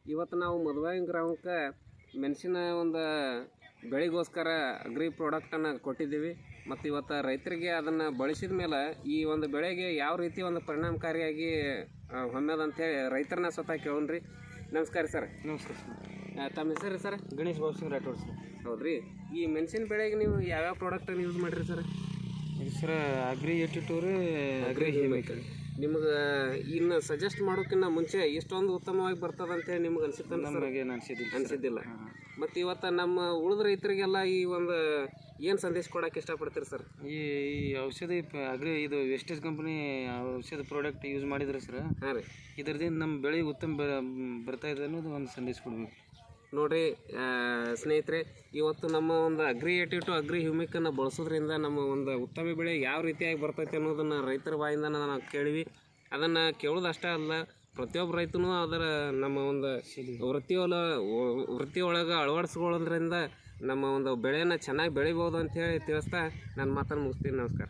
ಇವತ್ತು ನಾವು ಮದುವೆ ಗ್ರಾಮಕ್ಕೆ ಮೆಣಸಿನ ಒಂದು ಬೆಳೆಗೋಸ್ಕರ ಅಗ್ರಿ ಪ್ರಾಡಕ್ಟನ್ನು ಕೊಟ್ಟಿದ್ದೀವಿ ಮತ್ತು ಇವತ್ತು ರೈತರಿಗೆ ಅದನ್ನು ಬಳಸಿದ ಮೇಲೆ ಈ ಒಂದು ಬೆಳೆಗೆ ಯಾವ ರೀತಿ ಒಂದು ಪರಿಣಾಮಕಾರಿಯಾಗಿ ಹೊಮ್ಯದಂತೇಳಿ ರೈತರನ್ನ ಸ್ವತಃ ಕೇಳೋಣ್ರಿ. ನಮಸ್ಕಾರ ಸರ್. ನಮಸ್ಕಾರ ಸರ್. ತಮ್ಮ ಹೆಸರು ಸರ್? ಗಣೇಶ್ ಬಾಬು ರಾಠೋಡ್ ಸರ್. ಹೌದ್ರಿ. ಈ ಮೆಣಸಿನ ಬೆಳೆಗೆ ನೀವು ಯಾವ್ಯಾವ ಪ್ರಾಡಕ್ಟನ್ನು ಯೂಸ್ ಮಾಡಿರಿ ಸರ್? ಇದು ಸರ್ ಅಗ್ರಿ 82 ರೀ, ಅಗ್ರಿ ಕೆಮಿಕಲ್. ನಿಮ್ಗೆ ಇನ್ನು ಸಜೆಸ್ಟ್ ಮಾಡೋಕ್ಕಿಂತ ಮುಂಚೆ ಇಷ್ಟೊಂದು ಉತ್ತಮವಾಗಿ ಬರ್ತದೆ ಅಂತೇಳಿ ನಿಮ್ಗೆ ಅನಿಸುತ್ತೆ? ನಮಗೆ ಅನಿಸಿದ್ದಿಲ್ಲ. ಮತ್ತು ಇವತ್ತು ನಮ್ಮ ಉಳಿದ ರೈತರಿಗೆಲ್ಲ ಈ ಒಂದು ಏನು ಸಂದೇಶ ಕೊಡೋಕೆ ಇಷ್ಟಪಡ್ತೀರಿ ಸರ್? ಈ ಔಷಧಿ ಅಗ್ರಿ ಇದು ವೆಸ್ಟೇಜ್ ಕಂಪ್ನಿ ಔಷಧ ಪ್ರಾಡಕ್ಟ್ ಯೂಸ್ ಮಾಡಿದ್ರೆ ಸರ್, ಹಾಂ ರೀ, ಇದರದಿಂದ ನಮ್ಮ ಬೆಳೆ ಉತ್ತಮ ಬರ್ತಾ ಇದೆ ಅನ್ನೋದು ಒಂದು ಸಂದೇಶ ಕೊಡ್ಬೇಕು ನೋಡಿರಿ. ಸ್ನೇಹಿತರೆ, ಇವತ್ತು ನಮ್ಮ ಒಂದು ಅಗ್ರಿ 82 ಅಗ್ರಿ ಹ್ಯೂಮಿಕನ್ನು ಬಳಸೋದ್ರಿಂದ ನಮ್ಮ ಒಂದು ಉತ್ತಮ ಬೆಳೆ ಯಾವ ರೀತಿಯಾಗಿ ಬರ್ತೈತೆ ಅನ್ನೋದನ್ನು ರೈತರ ಬಾಯಿಂದ ನಾವು ಕೇಳಿವಿ. ಅದನ್ನು ಕೇಳೋದಷ್ಟೇ ಅಲ್ಲ, ಪ್ರತಿಯೊಬ್ಬ ರೈತನೂ ಅದರ ನಮ್ಮ ಒಂದು ವೃತ್ತಿಯೊಳಗೆ ಅಳವಡಿಸ್ಕೊಳ್ಳೋದ್ರಿಂದ ನಮ್ಮ ಒಂದು ಬೆಳೆಯನ್ನು ಚೆನ್ನಾಗಿ ಬೆಳಿಬೋದು ಅಂಥೇಳಿ ತಿಳಿಸ್ತಾ ನಾನು ಮಾತನ್ನು ಮುಗಿಸ್ತೀನಿ. ನಮಸ್ಕಾರ.